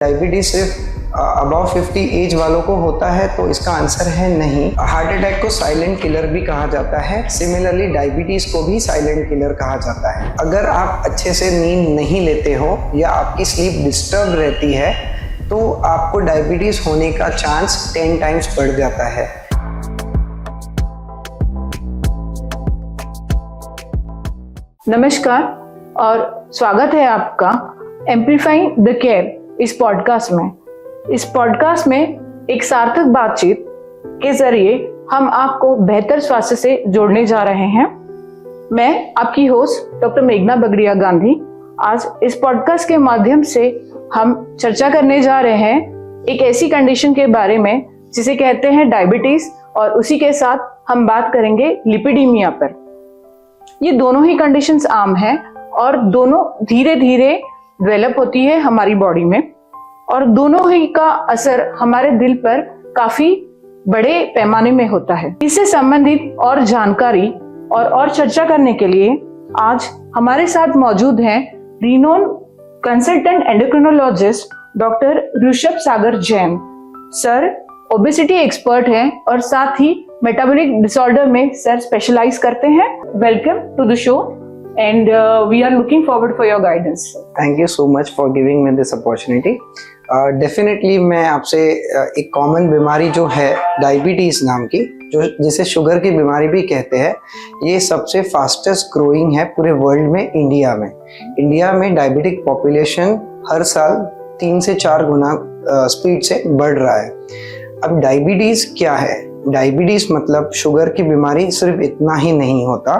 Diabetes सिर्फ above 50 as वालों को होता है, तो इसका आंसर है नहीं। हार्ट अटैक को साइलेंट किलर भी कहा जाता है। सिमिलरली डायबिटीज को भी साइलेंट किलर कहा जाता है। अगर आप अच्छे से नींद नहीं लेते हो या आपकी स्लीप डिस्टर्ब रहती है तो आपको डायबिटीज होने का चांस 10 टाइम्स बढ़ जाता है। नमस्कार और स्वागत है आपका एम्प्लीफाइंग द केयर इस पॉडकास्ट में। इस पॉडकास्ट में एक सार्थक बातचीत के जरिए हम आपको बेहतर स्वास्थ्य से जोड़ने जा रहे हैं। मैं आपकी होस्ट डॉक्टर मेघना बगड़िया गांधी। आज इस पॉडकास्ट के माध्यम से हम चर्चा करने जा रहे हैं एक ऐसी कंडीशन के बारे में जिसे कहते हैं डायबिटीज, और उसी के साथ हम बात करेंगे लिपिडीमिया पर। ये दोनों ही कंडीशंस आम हैं और दोनों धीरे धीरे डेवलप होती है हमारी बॉडी में, और दोनों ही का असर हमारे दिल पर काफी बड़े पैमाने में होता है। इससे संबंधित और जानकारी और चर्चा करने के लिए आज हमारे साथ मौजूद हैं renowned consultant endocrinologist doctor Rishabh Sagar Jain. Sir obesity expert हैं और साथ ही मेटाबॉलिक डिसऑर्डर में सर स्पेशलाइज करते हैं। Welcome to the show and we are looking forward for your guidance. Thank you so much for giving me this opportunity. Definitely मैं आपसे एक कॉमन बीमारी जो है डायबिटीज़ नाम की, जो जिसे शुगर की बीमारी भी कहते हैं, ये सबसे फास्टेस्ट ग्रोइंग है पूरे वर्ल्ड में। इंडिया में डायबिटिक पॉपुलेशन हर साल 3 से 4 गुना स्पीड से बढ़ रहा है। अब डायबिटीज़ क्या है? डायबिटीज मतलब शुगर की बीमारी सिर्फ इतना ही नहीं होता।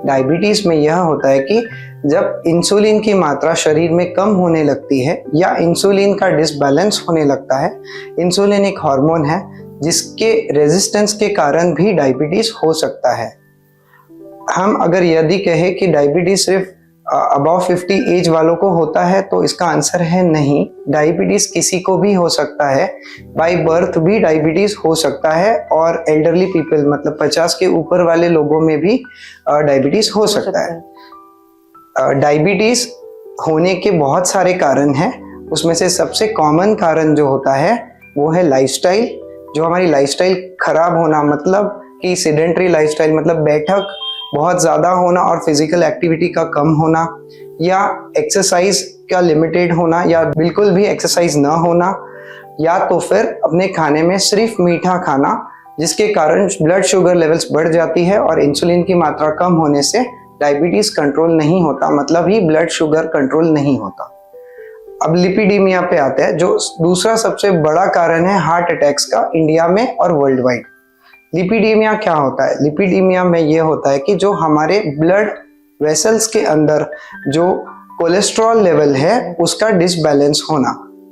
डायबिटीज में यह होता है कि जब इंसुलिन की मात्रा शरीर में कम होने लगती है या इंसुलिन का डिसबैलेंस होने लगता है। इंसुलिन एक हार्मोन है जिसके रेजिस्टेंस के कारण भी डायबिटीज हो सकता है। हम अगर यदि कहें कि डायबिटीज सिर्फ अबव 50 एज वालों को होता है तो इसका आंसर है नहीं। डायबिटीज किसी को भी हो सकता है, बाय बर्थ भी डायबिटीज हो सकता है, और एल्डरली पीपल मतलब 50 के ऊपर वाले लोगों में भी डायबिटीज हो सकता है। डायबिटीज होने के बहुत सारे कारण हैं। उसमें से सबसे कॉमन कारण जो होता है वो है लाइफस्टाइल। जो हमारी लाइफस्टाइल खराब होना, मतलब कि सेडेंटरी लाइफस्टाइल मतलब बैठक बहुत ज़्यादा होना और फिजिकल एक्टिविटी का कम होना, या एक्सरसाइज का लिमिटेड होना या बिल्कुल भी एक्सरसाइज ना होना, या तो फिर अपने खाने में सिर्फ मीठा खाना, जिसके कारण ब्लड शुगर लेवल्स बढ़ जाती है और इंसुलिन की मात्रा कम होने से डायबिटीज़ कंट्रोल नहीं होता, मतलब ही ब्लड शुगर कंट्रोल नहीं होता। अब लिपिडीमिया पे आते हैं, जो दूसरा सबसे बड़ा कारण है हार्ट अटैक्स का इंडिया में और वर्ल्ड वाइड। लिपिडीमिया क्या होता है? लिपिडीमिया में यह होता है कि जो हमारे ब्लड वेसल्स के अंदर जो कोलेस्ट्रॉल लेवल है उसका डिसबैलेंस होना।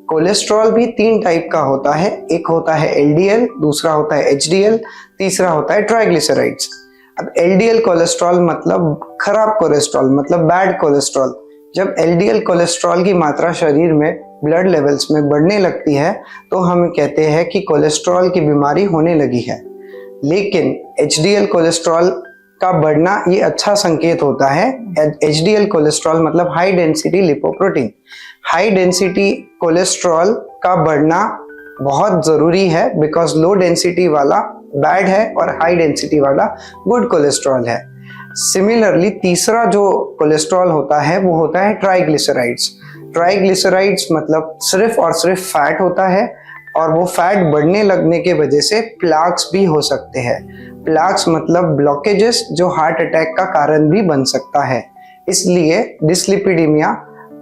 कोलेस्ट्रॉल भी 3 टाइप का होता है। एक होता है एलडीएल, दूसरा होता है एचडीएल, तीसरा होता है ट्राइग्लिसराइड्स। अब एलडीएल कोलेस्ट्रॉल मतलब खराब कोलेस्ट्रॉल, मतलब बैड कोलेस्ट्रॉल। जब एलडीएल कोलेस्ट्रॉल की मात्रा शरीर में ब्लड लेवल्स में बढ़ने लगती है तो हम कहते हैं कि कोलेस्ट्रॉल की बीमारी होने लगी है। लेकिन एचडीएल कोलेस्ट्रॉल का बढ़ना ये अच्छा संकेत होता है। एचडीएल कोलेस्ट्रॉल मतलब high density lipoprotein. High density cholesterol का बढ़ना बहुत ज़रूरी है, बिकॉज लो डेंसिटी वाला बैड है और हाई डेंसिटी वाला गुड कोलेस्ट्रॉल है। सिमिलरली तीसरा जो कोलेस्ट्रॉल होता है वो होता है ट्राइग्लिसराइड्स। ट्राइग्लिसराइड्स मतलब सिर्फ और सिर्फ फैट होता है, और वो फैट बढ़ने लगने के वजह से प्लाक्स भी हो सकते हैं। प्लाक्स मतलब ब्लॉकेजेस जो हार्ट अटैक का कारण भी बन सकता है। इसलिए डिसलिपिडीमिया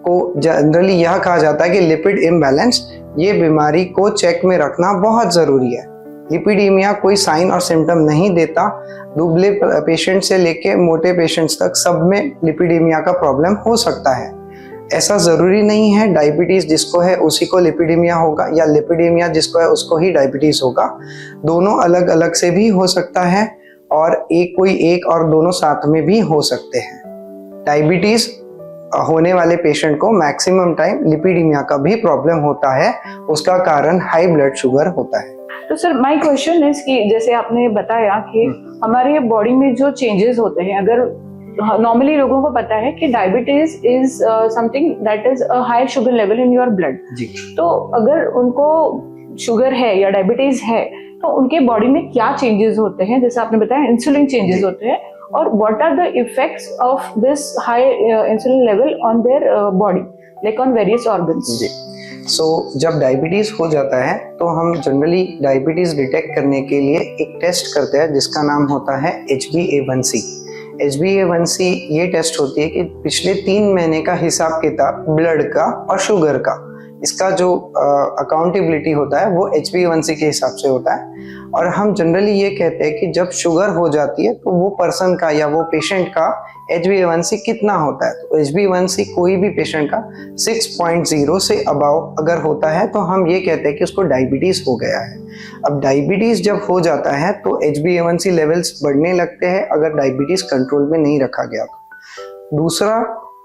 को जनरली यह कहा जाता है कि लिपिड इम्बैलेंस, ये बीमारी को चेक में रखना बहुत ज़रूरी है। लिपिडीमिया कोई साइन और सिम्टम नहीं देता। दुबले पेशेंट से लेके मोटे पेशेंट्स तक सब में लिपिडीमिया का प्रॉब्लम हो सकता है। ऐसा ज़रूरी नहीं है डायबिटीज़ जिसको है उसी को लिपिडीमिया होगा, या लिपिडीमिया जिसको है उसको ही डायबिटीज़ होगा। दोनों अलग अलग से भी हो सकता है, और कोई एक और दोनों साथ में भी हो सकते हैं। डायबिटीज़ होने वाले पेशेंट को मैक्सिमम टाइम लिपिडीमिया का भी प्रॉब्लम होता है। उसका कारण हाई ब्लड शुगर होता है। तो सर माय क्वेश्चन इज कि जैसे आपने बताया कि हमारे बॉडी में जो चेंजेस होते हैं, अगर नॉर्मली लोगों को पता है कि diabetes is something that is a high sugar level in your blood. जी। तो अगर उनको शुगर है या डायबिटीज है तो उनके बॉडी में क्या चेंजेस होते हैं, जैसे आपने बताया इंसुलिन चेंजेस होते हैं, और what are the effects of this high insulin level on their body, like on various organs? जी। जब डायबिटीज हो जाता है तो हम जनरली डायबिटीज डिटेक्ट करने के लिए एक टेस्ट करते हैं जिसका नाम होता है HbA1c। HbA1c ये टेस्ट होती है कि पिछले 3 महीने का हिसाब किताब ब्लड का और शुगर का, इसका जो अकाउंटेबिलिटी होता है वो HbA1c के हिसाब से होता है। और हम जनरली ये कहते हैं कि जब शुगर हो जाती है तो वो पर्सन का या वो पेशेंट का HbA1c कितना होता है। तो HbA1c कोई भी पेशेंट का 6.0 से अबाव अगर होता है तो हम ये कहते हैं कि उसको डायबिटीज हो गया है। अब डायबिटीज जब हो जाता है तो HbA1c लेवल्स बढ़ने लगते हैं अगर डायबिटीज कंट्रोल में नहीं रखा गया तो। दूसरा,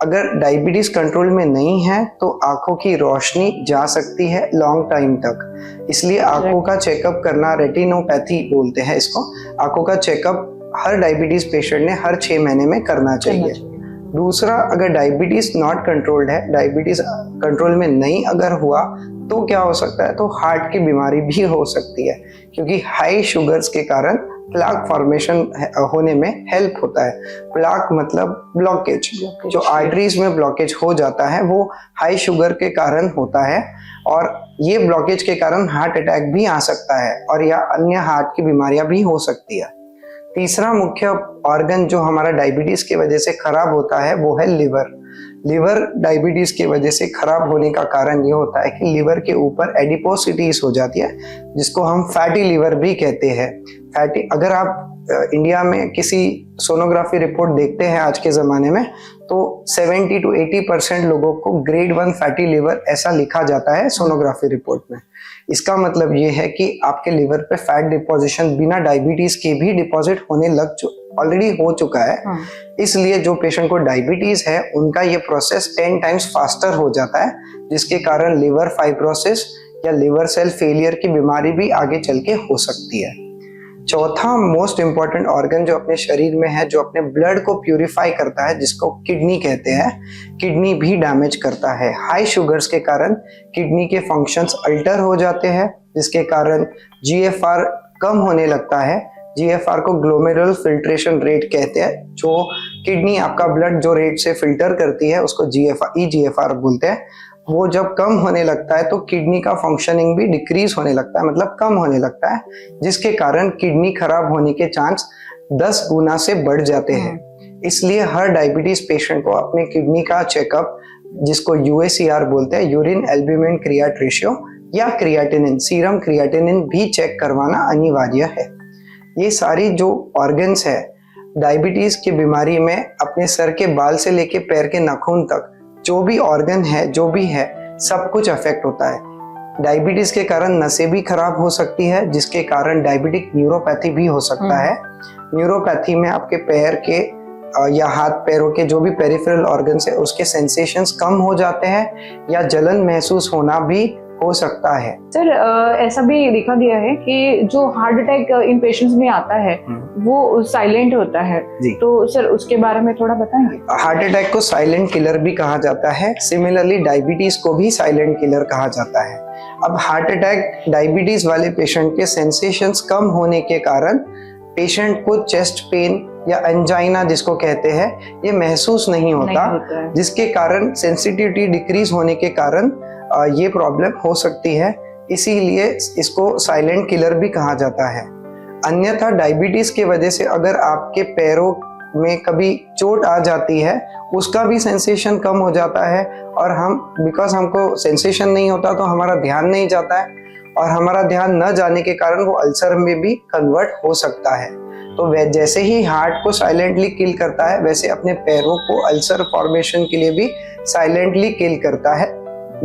अगर डायबिटीज कंट्रोल में नहीं है तो आंखों की रोशनी जा सकती है लॉन्ग टाइम तक, इसलिए आंखों का चेकअप करना, रेटिनोपैथी बोलते हैं इसको, आंखों का चेकअप हर डायबिटीज पेशेंट ने हर 6 महीने में करना चाहिए। दूसरा, अगर डायबिटीज नॉट कंट्रोल्ड है, डायबिटीज कंट्रोल में नहीं अगर हुआ तो क्या हो सकता है, तो हार्ट की बीमारी भी हो सकती है, क्योंकि हाई शुगर्स के कारण प्लाक फॉर्मेशन होने में हेल्प होता है। प्लाक मतलब ब्लॉकेज, जो आर्टरीज में ब्लॉकेज हो जाता है वो हाई शुगर के कारण होता है, और ये ब्लॉकेज के कारण हार्ट अटैक भी आ सकता है और या अन्य हार्ट की बीमारियां भी हो सकती है। तीसरा मुख्य ऑर्गन जो हमारा डायबिटीज की वजह से खराब होता है वो है लिवर। लिवर डायबिटीज की वजह से खराब होने का कारण ये होता है कि लिवर के ऊपर एडिपोसिटीज हो जाती है, जिसको हम फैटी लिवर भी कहते हैं। फैटी, अगर आप इंडिया में किसी सोनोग्राफी रिपोर्ट देखते हैं आज के ज़माने में तो 70 to 80% लोगों को ग्रेड 1 फैटी लिवर ऐसा लिखा जाता है सोनोग्राफी रिपोर्ट में। इसका मतलब ये है कि आपके लिवर पे फैट डिपोजिशन बिना डायबिटीज के भी डिपॉजिट होने ऑलरेडी हो चुका है। इसलिए जो पेशेंट को डायबिटीज है उनका ये प्रोसेस 10 टाइम्स फास्टर हो जाता है, जिसके कारण लिवर फाइब्रोसिस या लिवर सेल फेलियर की बीमारी भी आगे चल के हो सकती है। चौथा मोस्ट इंपॉर्टेंट ऑर्गन जो अपने शरीर में है, जो अपने ब्लड को प्यूरिफाई करता है, जिसको किडनी कहते हैं, किडनी भी डैमेज करता है। हाई शुगर्स के कारण किडनी के फंक्शंस अल्टर हो जाते हैं, जिसके कारण GFR कम होने लगता है। GFR को ग्लोमेरुलर फिल्ट्रेशन रेट कहते हैं, जो किडनी आपका ब्लड जो रेट से फिल्टर करती है उसको EGFR बोलते हैं। वो जब कम होने लगता है तो किडनी का फंक्शनिंग भी डिक्रीज होने लगता है, मतलब कम होने लगता है, जिसके कारण किडनी खराब होने के चांस 10 गुना से बढ़ जाते हैं। इसलिए हर डायबिटीज पेशेंट को अपने किडनी का चेकअप, जिसको UACR बोलते हैं, यूरिन एल्ब्यूमिन क्रिएट रेशियो, या क्रिएटिनिन, सीरम क्रिएटिनिन भी चेक करवाना अनिवार्य है। ये सारी जो ऑर्गन्स है डायबिटीज की बीमारी में, अपने सर के बाल से लेके पैर के नाखून तक जो भी ऑर्गन है, जो भी है, सब कुछ अफेक्ट होता है। डायबिटीज के कारण नसें भी खराब हो सकती है, जिसके कारण डायबिटिक न्यूरोपैथी भी हो सकता है। न्यूरोपैथी में आपके पैर के या हाथ पैरों के जो भी पेरिफेरल ऑर्गन्स है उसके सेंसेशंस कम हो जाते हैं या जलन महसूस होना भी हो सकता है। सर, ऐसा भी देखा गया है कि जो हार्ट अटैक इन पेशेंट्स में आता है वो साइलेंट होता है, तो सर उसके बारे में थोड़ा बताएंगे? हार्ट अटैक को साइलेंट किलर भी कहा जाता है। सिमिलरली डायबिटीज को भी साइलेंट किलर कहा जाता है। अब हार्ट अटैक डायबिटीज वाले पेशेंट के सेंसेशंस कम होने के कारण पेशेंट को चेस्ट पेन या एंजाइना जिसको कहते हैं ये महसूस नहीं होता, जिसके कारण सेंसिटिविटी डिक्रीज होने के कारण ये प्रॉब्लम हो सकती है। इसीलिए इसको साइलेंट किलर भी कहा जाता है। अन्यथा डायबिटीज की वजह से अगर आपके पैरों में कभी चोट आ जाती है उसका भी सेंसेशन कम हो जाता है, और बिकॉज हमको सेंसेशन नहीं होता तो हमारा ध्यान नहीं जाता है, और हमारा ध्यान न जाने के कारण वो अल्सर में भी कन्वर्ट हो सकता है। तो जैसे ही हार्ट को साइलेंटली किल करता है वैसे अपने पैरों को अल्सर फॉर्मेशन के लिए भी साइलेंटली किल करता है।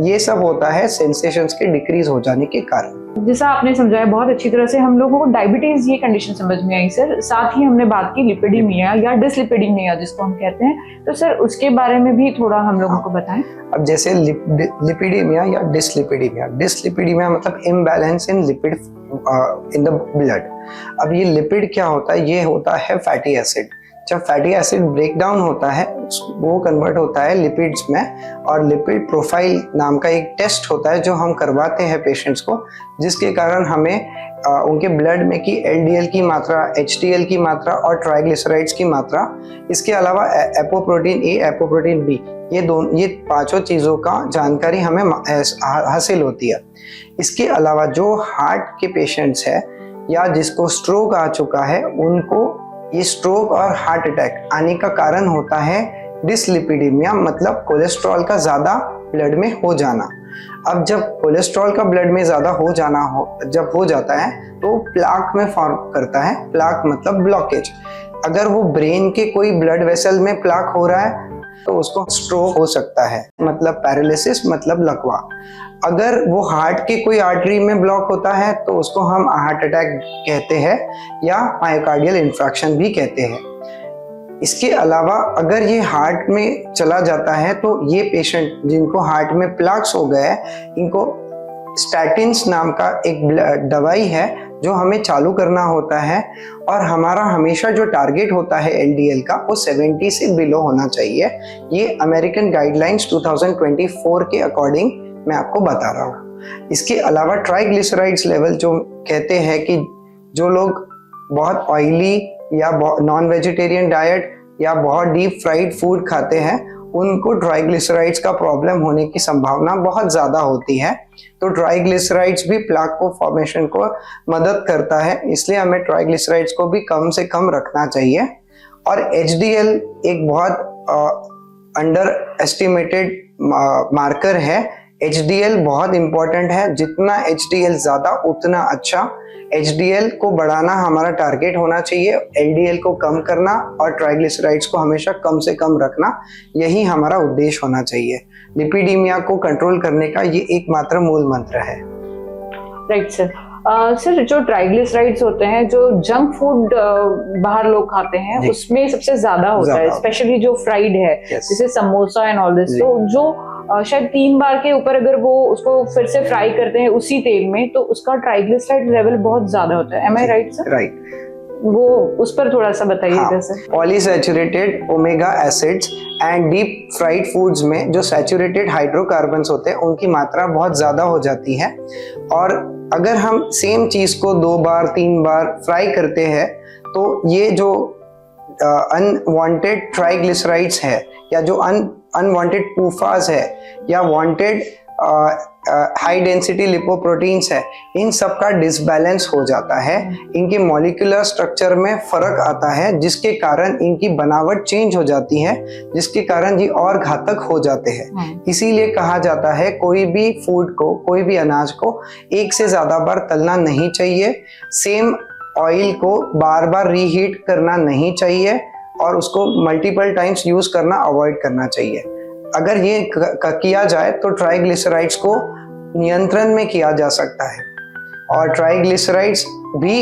ये सब होता है सेंसेशंस के डिक्रीज हो जाने के कारण। जैसा आपने समझाया बहुत अच्छी तरह से, हम लोगों को डायबिटीज ये कंडीशन समझ में आई सर। साथ ही हमने बात की लिपिडीमिया या डिसलिपिडीमिया जिसको हम कहते हैं, तो सर उसके बारे में भी थोड़ा हम लोगों को बताएं। अब जैसे लिपिडीमिया या डिसलिपिडीमिया मतलब imbalance in lipid in the blood. अब ये लिपिड क्या होता है? ये होता है फैटी एसिड, जब फैटी एसिड ब्रेक डाउन होता है वो कन्वर्ट होता है लिपिड्स में, और लिपिड प्रोफाइल नाम का एक टेस्ट होता है जो हम करवाते हैं पेशेंट्स को, जिसके कारण हमें उनके ब्लड में की LDL की मात्रा, HDL की मात्रा और ट्राइग्लिसराइड्स की मात्रा, इसके अलावा एपोप्रोटीन A, एपोप्रोटीन B, ये पांचों चीज़ों का जानकारी हमें हासिल होती है। इसके अलावा जो हार्ट के पेशेंट्स है या जिसको स्ट्रोक आ चुका है, उनको ये स्ट्रोक और हार्ट अटैक आने का कारण होता है डिसलिपिडीमिया, मतलब कोलेस्ट्रॉल का ज़्यादा ब्लड में हो जाना। अब जब कोलेस्ट्रॉल का ब्लड में ज़्यादा जब हो जाता है तो प्लाक में फॉर्म करता है। प्लाक मतलब ब्लॉकेज। अगर वो ब्रेन के कोई ब्लड वेसल में प्लाक हो रहा है तो उसको स्ट्रोक हो सकता है, मतलब पैरालिसिस, मतलब लकवा। अगर वो हार्ट के कोई आर्टरी में ब्लॉक होता है तो उसको हम हार्ट अटैक कहते हैं या मायोकार्डियल इंफ्रैक्शन भी कहते हैं। इसके अलावा अगर ये हार्ट में चला जाता है तो ये पेशेंट जिनको हार्ट में प्लाक्स हो गए हैं, इनको स्टैटिन्स नाम का एक दवाई है जो हमें चालू करना होता है, और हमारा हमेशा जो टारगेट होता है LDL का वो 70 से बिलो होना चाहिए। ये अमेरिकन गाइडलाइंस 2024 के अकॉर्डिंग मैं आपको बता रहा हूँ। इसके अलावा ट्राइग्लिसराइड्स लेवल जो कहते हैं कि जो लोग बहुत ऑयली या नॉन वेजिटेरियन डाइट या बहुत डीप फ्राइड फूड खाते हैं, उनको ट्राइग्लिसराइड्स का प्रॉब्लम होने की संभावना बहुत ज़्यादा होती है। तो ट्राइग्लिसराइड्स भी प्लाक को फॉर्मेशन को मदद करता है, इसलिए हमें ट्राइग्लिसराइड्स को भी कम से कम रखना चाहिए। और HDL एक बहुत अंडर एस्टिमेटेड मार्कर है। HDL बहुत इंपॉर्टेंट है, जितना HDL ज़्यादा उतना अच्छा। HDL को बढ़ाना हमारा टारगेट होना चाहिए, LDL को कम करना और ट्राइग्लिसराइड्स को हमेशा कम से कम रखना, यही हमारा उद्देश्य होना चाहिए। लिपिडीमिया को कंट्रोल करने का ये एकमात्र मूल मंत्र है। Right sir. सर, जो ट्राइग्लिसराइड्स होते हैं, जो जंक फूड बाहर लोग खाते हैं, उसमें सबसे ज्यादा होता है, स्पेशली जो फ्राइड है, जैसे समोसा एंड ऑल दिस। तो जो शायद 3 बार के ऊपर अगर वो उसको फिर से फ्राई करते हैं उसी तेल में, तो उसका ट्राइग्लिसराइड लेवल बहुत ज्यादा होता है। एम आई राइट सर? राइट। वो उस पर थोड़ा सा बताइए sir. Polyunsaturated omega acids and deep fried foods में जो सैचुरेटेड हाइड्रोकार्बन्स होते हैं उनकी मात्रा बहुत ज़्यादा हो जाती है, और अगर हम सेम चीज़ को 2 बार 3 बार फ्राई करते हैं तो ये जो अनवांटेड ट्राइग्लिसराइड्स है या जो अनवांटेड पूफाज है या वांटेड हाई डेंसिटी लिपोप्रोटीन्स है, इन सब का डिसबैलेंस हो जाता है। इनके मॉलिक्यूलर स्ट्रक्चर में फर्क आता है, जिसके कारण इनकी बनावट चेंज हो जाती है, जिसके कारण ये और घातक हो जाते हैं। इसीलिए कहा जाता है कोई भी फूड को, कोई भी अनाज को 1 से ज़्यादा बार तलना नहीं चाहिए, सेम ऑयल को बार बार रीहीट करना नहीं चाहिए, और उसको मल्टीपल टाइम्स यूज करना अवॉइड करना चाहिए। अगर ये किया जाए तो ट्राइग्लिसराइड्स को नियंत्रण में किया जा सकता है, और ट्राइग्लिसराइड्स भी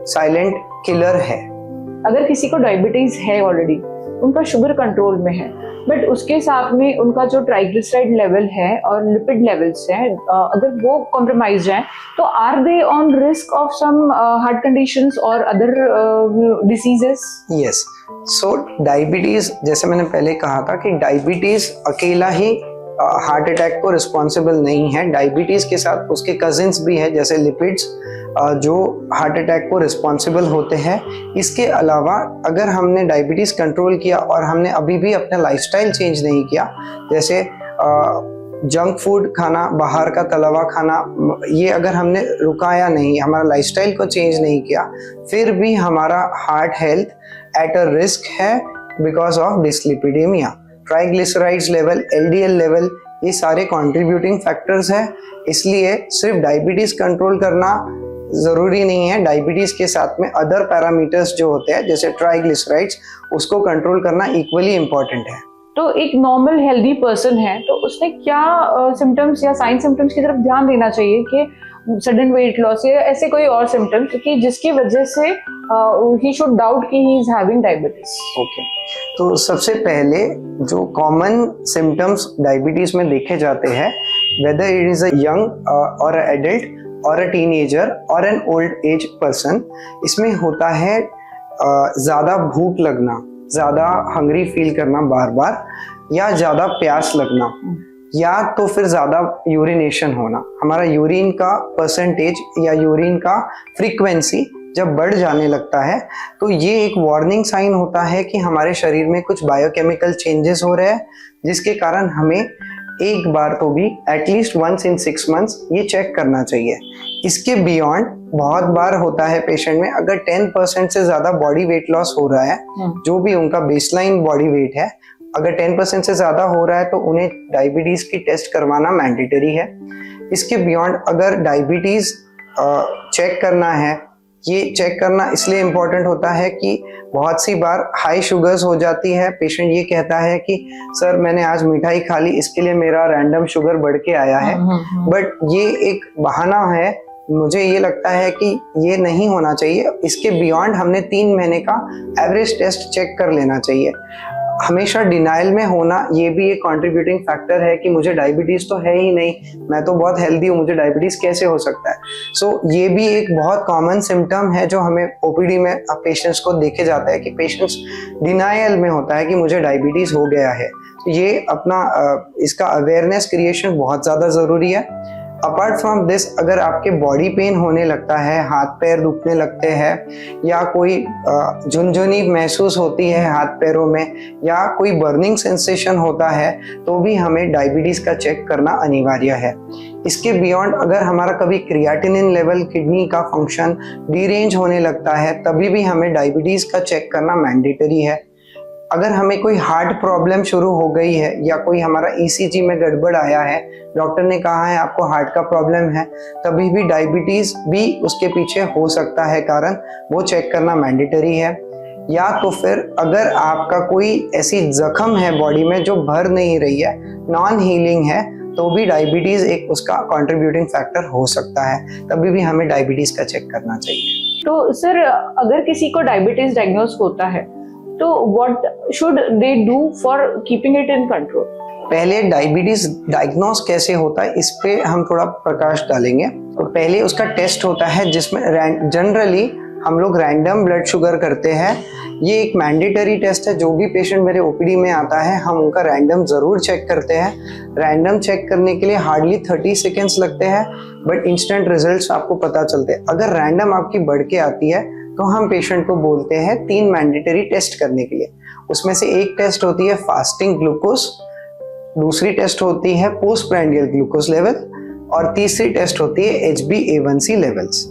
साइलेंट किलर है। अगर किसी को डायबिटीज है ऑलरेडी, उनका शुगर कंट्रोल में है, बट उसके साथ में उनका जो ट्राइग्लिसराइड लेवल है और लिपिड लेवल्स हैं, अगर वो कॉम्प्रोमाइज हैं, तो are they on risk of some heart conditions और other diseases? Yes. So diabetes, जैसे मैंने पहले कहा था कि डायबिटीज अकेला ही हार्ट अटैक को रिस्पॉन्सिबल नहीं है। डायबिटीज के साथ उसके कजिन्स भी है, जैसे लिपिड्स, जो हार्ट अटैक को रिस्पॉन्सिबल होते हैं। इसके अलावा अगर हमने डायबिटीज कंट्रोल किया और हमने अभी भी अपना लाइफस्टाइल चेंज नहीं किया, जैसे जंक फूड खाना, बाहर का तला हुआ खाना, ये अगर हमने रुकाया नहीं, हमारा लाइफस्टाइल को चेंज नहीं किया, फिर भी हमारा heart health at a risk है because of dyslipidemia. Triglycerides level, LDL level, ये सारे कंट्रीब्यूटिंग फैक्टर्स हैं। इसलिए सिर्फ डायबिटीज कंट्रोल करना ज़रूरी नहीं है, डायबिटीज के साथ में अदर पैरामीटर्स जो होते हैं जैसे ट्राइग्लिसराइड्स, उसको कंट्रोल करना इक्वली इम्पॉर्टेंट है। तो एक नॉर्मल हेल्दी पर्सन है, तो उसने क्या सिम्टम्स या साइन सिम्टम्स की तरफ ध्यान देना चाहिए कि सडन वेट लॉस या ऐसे कोई और सिम्टम्स कि जिसकी वजह से ही शुड डाउट कि he is having diabetes? Okay, तो सबसे पहले जो कॉमन सिम्टम्स डायबिटीज में देखे जाते हैं, whether it is a young और अ एडल्ट और अ टीनेजर और एन ओल्ड एज पर्सन, इसमें होता है ज़्यादा भूख लगना, ज़्यादा हंग्री फील करना बार बार, या ज़्यादा प्यास लगना, या तो फिर ज़्यादा यूरिनेशन होना। हमारा यूरिन का परसेंटेज या यूरिन का फ्रीक्वेंसी जब बढ़ जाने लगता है तो ये एक वार्निंग साइन होता है कि हमारे शरीर में कुछ बायोकेमिकल चेंजेस हो रहे हैं, जिसके कारण हमें एक बार तो भी एटलीस्ट वंस इन 6 मंथ्स ये चेक करना चाहिए। इसके बियॉन्ड बहुत बार होता है पेशेंट में, अगर 10% से ज़्यादा बॉडी वेट लॉस हो रहा है, जो भी उनका बेसलाइन बॉडी वेट है, अगर 10% से ज़्यादा हो रहा है तो उन्हें डायबिटीज़ की टेस्ट करवाना मैंडेटरी है। इसके बियॉन्ड अगर डायबिटीज़ चेक करना है, ये चेक करना इसलिए इम्पोर्टेंट होता है कि बहुत सी बार हाई शुगर्स हो जाती है। पेशेंट ये कहता है कि सर मैंने आज मिठाई खा ली, इसके लिए मेरा रैंडम शुगर बढ़ के आया है। बट ये एक बहाना है। मुझे ये लगता है कि ये नहीं होना चाहिए। इसके बियॉन्ड हमने 3 महीने का एवरेज टेस्ट चेक कर लेना चाहिए। हमेशा डिनाइल में होना ये भी एक कंट्रीब्यूटिंग फैक्टर है कि मुझे डायबिटीज़ तो है ही नहीं, मैं तो बहुत हेल्दी हूँ, मुझे डायबिटीज़ कैसे हो सकता है। सो ये भी एक बहुत कॉमन सिम्टम है जो हमें ओपीडी में पेशेंट्स को देखे जाता है कि पेशेंट्स डिनाइल में होता है कि मुझे डायबिटीज़ हो गया है। तो ये अपना इसका अवेयरनेस क्रिएशन बहुत ज़्यादा ज़रूरी है। अपार्ट फ्रॉम दिस, अगर आपके बॉडी पेन होने लगता है, हाथ पैर दुखने लगते हैं, या कोई झुनझुनी महसूस होती है हाथ पैरों में, या कोई बर्निंग सेंसेशन होता है, तो भी हमें डायबिटीज़ का चेक करना अनिवार्य है। इसके बियॉन्ड अगर हमारा कभी क्रिएटिनिन लेवल, किडनी का फंक्शन डीरेंज होने लगता है, तभी भी हमें डायबिटीज़ का चेक करना मैंडेटरी है। अगर हमें कोई हार्ट प्रॉब्लम शुरू हो गई है, या कोई हमारा ईसीजी में गड़बड़ आया है, डॉक्टर ने कहा है आपको हार्ट का प्रॉब्लम है, तभी भी डायबिटीज़ भी उसके पीछे हो सकता है कारण, वो चेक करना मैंडेटरी है। या तो फिर अगर आपका कोई ऐसी जख्म है बॉडी में जो भर नहीं रही है, नॉन हीलिंग है, तो भी डायबिटीज़ एक उसका कंट्रीब्यूटिंग फैक्टर हो सकता है, तभी भी हमें डायबिटीज़ का चेक करना चाहिए। तो सर, अगर किसी को डायबिटीज डायग्नोस होता है तो what should they do for keeping it in control? पहले डायबिटीज डायग्नोस कैसे होता है इस पे हम थोड़ा प्रकाश डालेंगे। तो पहले उसका टेस्ट होता है जिसमें जनरली हम लोग रैंडम ब्लड शुगर करते हैं। ये एक मैंडेटरी टेस्ट है। जो भी पेशेंट मेरे ओपीडी में आता है हम उनका रैंडम ज़रूर चेक करते हैं। रैंडम चेक करने के लिए हार्डली 30 सेकेंड्स लगते हैं, बट इंस्टेंट रिजल्ट्स आपको पता चलते हैं। अगर रैंडम आपकी बढ़ के आती है तो हम पेशेंट को बोलते हैं 3 मैंडेटरी टेस्ट करने के लिए। उसमें से एक टेस्ट होती है फास्टिंग ग्लूकोज, दूसरी टेस्ट होती है पोस्ट प्रांडियल ग्लूकोज लेवल, और तीसरी टेस्ट होती है HbA1c लेवल्स।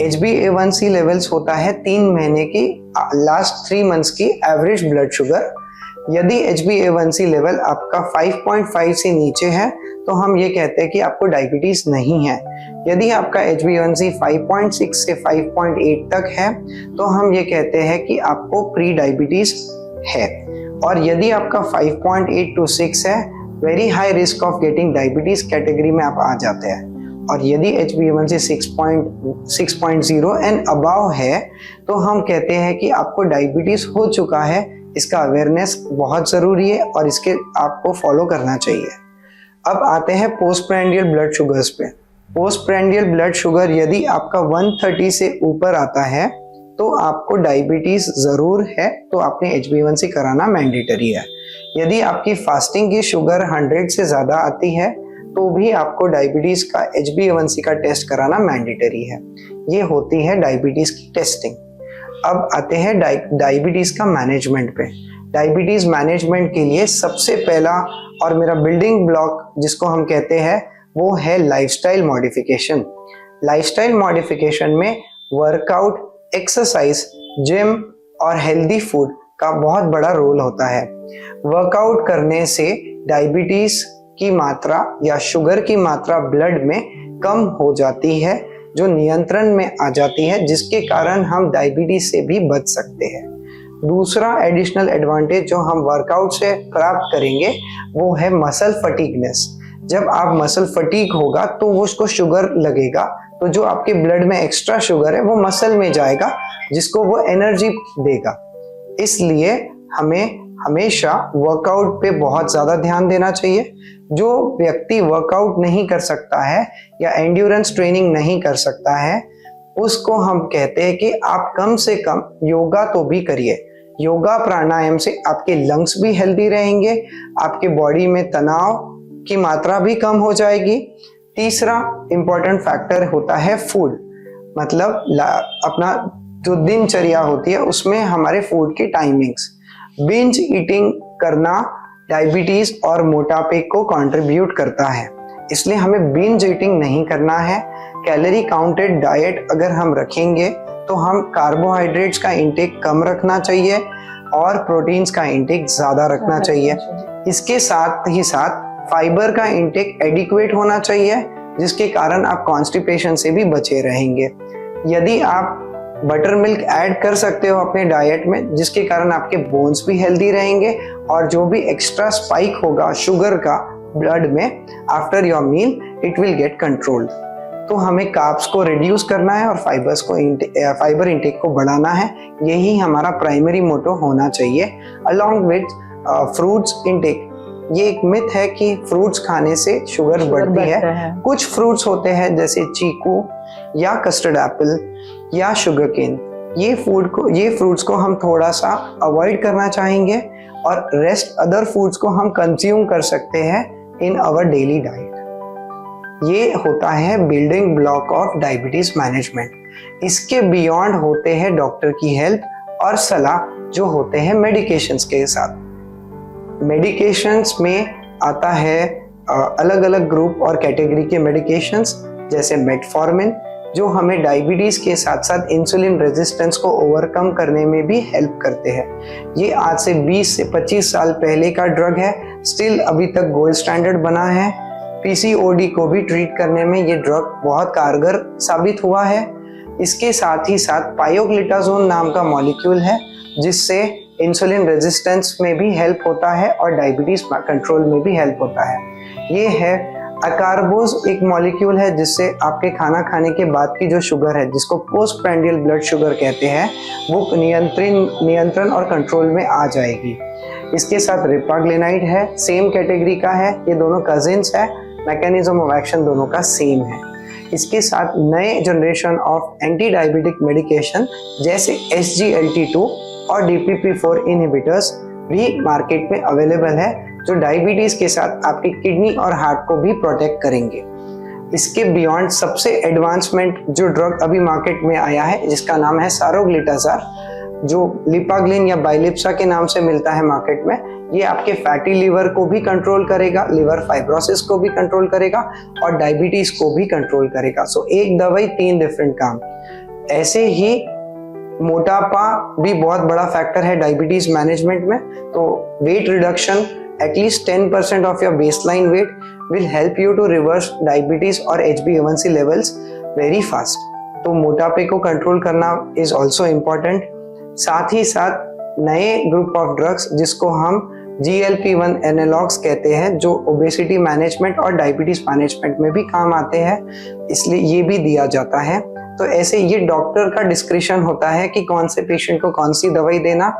HbA1c लेवल्स होता है 3 महीने की लास्ट 3 मंथ्स की एवरेज ब्लड शुगर। यदि HbA1c लेवल आपका 5.5 से नीचे है तो हम ये कहते हैं कि आपको डायबिटीज नहीं है। यदि आपका HbA1c 5.6 से 5.8 तक है तो हम ये कहते हैं कि आपको प्री डायबिटीज है। और यदि आपका 5.8 to 6 है, very high risk of getting diabetes category में आप आ जाते हैं। और यदि HbA1c 6.0 एंड अबव है तो हम कहते हैं कि आपको डायबिटीज हो चुका है। इसका अवेयरनेस बहुत ज़रूरी है और इसके आपको फॉलो करना चाहिए। अब आते हैं पोस्ट प्रांडियल ब्लड शुगर्स पे। पोस्ट प्रांडियल ब्लड शुगर यदि आपका 130 से ऊपर आता है तो आपको डायबिटीज़ ज़रूर है, तो आपने HbA1c कराना मैंडेटरी है। यदि आपकी फास्टिंग की शुगर 100 से ज़्यादा आती है तो भी आपको डायबिटीज़ का HbA1c का टेस्ट कराना मैंडेटरी है। ये होती है डायबिटीज़ की टेस्टिंग। अब आते हैं डायबिटीज़ का मैनेजमेंट पे। डायबिटीज़ मैनेजमेंट के लिए सबसे पहला और मेरा बिल्डिंग ब्लॉक जिसको हम कहते हैं वो है लाइफस्टाइल मॉडिफिकेशन। लाइफस्टाइल मॉडिफिकेशन में वर्कआउट, एक्सरसाइज, जिम और हेल्दी फूड का बहुत बड़ा रोल होता है। वर्कआउट करने से डायबिटीज़ की मात्रा या शुगर की मात्रा ब्लड में कम हो जाती है, जो नियंत्रण में आ जाती है, जिसके कारण हम डायबिटीज से भी बच सकते हैं। दूसरा एडिशनल एडवांटेज जो हम वर्कआउट से प्राप्त करेंगे वो है मसल फटीगनेस। जब आप मसल फटीग होगा तो वो उसको शुगर लगेगा, तो जो आपके ब्लड में एक्स्ट्रा शुगर है वो मसल में जाएगा, जिसको वो एनर्जी देगा। इसलिए हमें हमेशा वर्कआउट पे बहुत ज़्यादा ध्यान देना चाहिए। जो व्यक्ति वर्कआउट नहीं कर सकता है या एंड्योरेंस ट्रेनिंग नहीं कर सकता है, उसको हम कहते हैं कि आप कम से कम योगा तो भी करिए। योगा प्राणायाम से आपके लंग्स भी हेल्दी रहेंगे, आपके बॉडी में तनाव की मात्रा भी कम हो जाएगी। तीसरा इंपॉर्टेंट फैक्टर होता है फूड, मतलब अपना जो दिनचर्या होती है उसमें हमारे फूड की टाइमिंग्स। बिंज ईटिंग करना डायबिटीज और मोटापे को कंट्रीब्यूट करता है, इसलिए हमें बिंज ईटिंग नहीं करना है। कैलोरी काउंटेड डाइट अगर हम रखेंगे तो हम कार्बोहाइड्रेट्स का इंटेक कम रखना चाहिए और प्रोटीन्स का इंटेक ज़्यादा रखना चाहिए। इसके साथ ही साथ फाइबर का इंटेक एडिक्वेट होना चाहिए, जिसके कारण आप कॉन्स्टिपेशन से भी बचे रहेंगे। यदि आप बटर मिल्क ऐड कर सकते हो अपने डाइट में, जिसके कारण आपके बोन्स भी हेल्दी रहेंगे और जो भी एक्स्ट्रा स्पाइक होगा शुगर का ब्लड में after your meal it will get controlled. तो हमें कार्ब्स को रिड्यूस करना है और फाइबर इंटेक को बढ़ाना है, यही हमारा प्राइमरी मोटो होना चाहिए। Along with fruits intake. ये एक मिथ है कि फ्रूट्स खाने से शुगर बढ़ती है। कुछ फ्रूट्स होते हैं जैसे चीकू या कस्टर्ड एप्पल या शुगर केन, ये फ्रूट्स को हम थोड़ा सा अवॉइड करना चाहेंगे और रेस्ट अदर फूड्स को हम कंज्यूम कर सकते हैं इन आवर डेली डाइट। ये होता है building block of diabetes management. इसके बियॉन्ड होते हैं डॉक्टर की हेल्प और सलाह, जो होते हैं मेडिकेशंस के साथ। मेडिकेशंस में आता है अलग अलग ग्रुप और कैटेगरी के मेडिकेशंस, जैसे मेटफॉर्मिन, जो हमें डायबिटीज के साथ साथ इंसुलिन रेजिस्टेंस को ओवरकम करने में भी हेल्प करते हैं। ये आज से 20 से 25 साल पहले का ड्रग है, स्टिल अभी तक गोल्ड स्टैंडर्ड बना है। पीसीओडी को भी ट्रीट करने में ये ड्रग बहुत कारगर साबित हुआ है। इसके साथ ही साथ पायोग्लिटाजोन नाम का मॉलिक्यूल है, जिससे इंसुलिन रेजिस्टेंस में भी हेल्प होता है और डायबिटीज कंट्रोल में भी हेल्प होता है। ये है अकारबोज, एक मॉलिक्यूल है जिससे आपके खाना खाने के बाद की जो शुगर है, जिसको पोस्ट प्रैंडियल ब्लड शुगर कहते हैं, वो नियंत्रण और कंट्रोल में आ जाएगी। इसके साथ रिपाग्लिनाइड है, सेम कैटेगरी का है, ये दोनों कजिन्स है, मैकेनिज्म ऑफ एक्शन दोनों का सेम है। इसके साथ नए generation of anti diabetic medication जैसे SGLT2 और DPP4 इनहिबिटर्स भी मार्केट में अवेलेबल है, जो डायबिटीज के साथ आपकी किडनी और हार्ट को भी प्रोटेक्ट करेंगे। इसके बियॉन्ड सबसे एडवांसमेंट जो ड्रग अभी मार्केट में आया है, जिसका नाम है सारोग्लिटाजार, जो लिपाग्लिन या बाइलिप्सा के नाम से मिलता है मार्केट में। ये आपके फैटी लिवर को भी कंट्रोल करेगा, लिवर फाइब्रोसिस को भी कंट्रोल करेगा और डायबिटीज को भी कंट्रोल करेगा। सो एक दवाई 3 डिफरेंट काम। ऐसे ही मोटापा भी बहुत बड़ा फैक्टर है डायबिटीज मैनेजमेंट में, तो weight reduction at least 10% of your baseline weight will help you to reverse diabetes और HbA1c लेवल्स वेरी फास्ट। तो मोटापे को कंट्रोल करना इज ऑल्सो इम्पॉर्टेंट। साथ ही साथ नए ग्रुप ऑफ ड्रग्स जिसको हम GLP-1 एनालॉग्स कहते हैं, जो ओबेसिटी मैनेजमेंट और डायबिटीज मैनेजमेंट में भी काम आते हैं, इसलिए ये भी दिया जाता है। तो ऐसे ये डॉक्टर का डिस्क्रिशन होता है कि कौन से पेशेंट को कौन सी दवाई देना।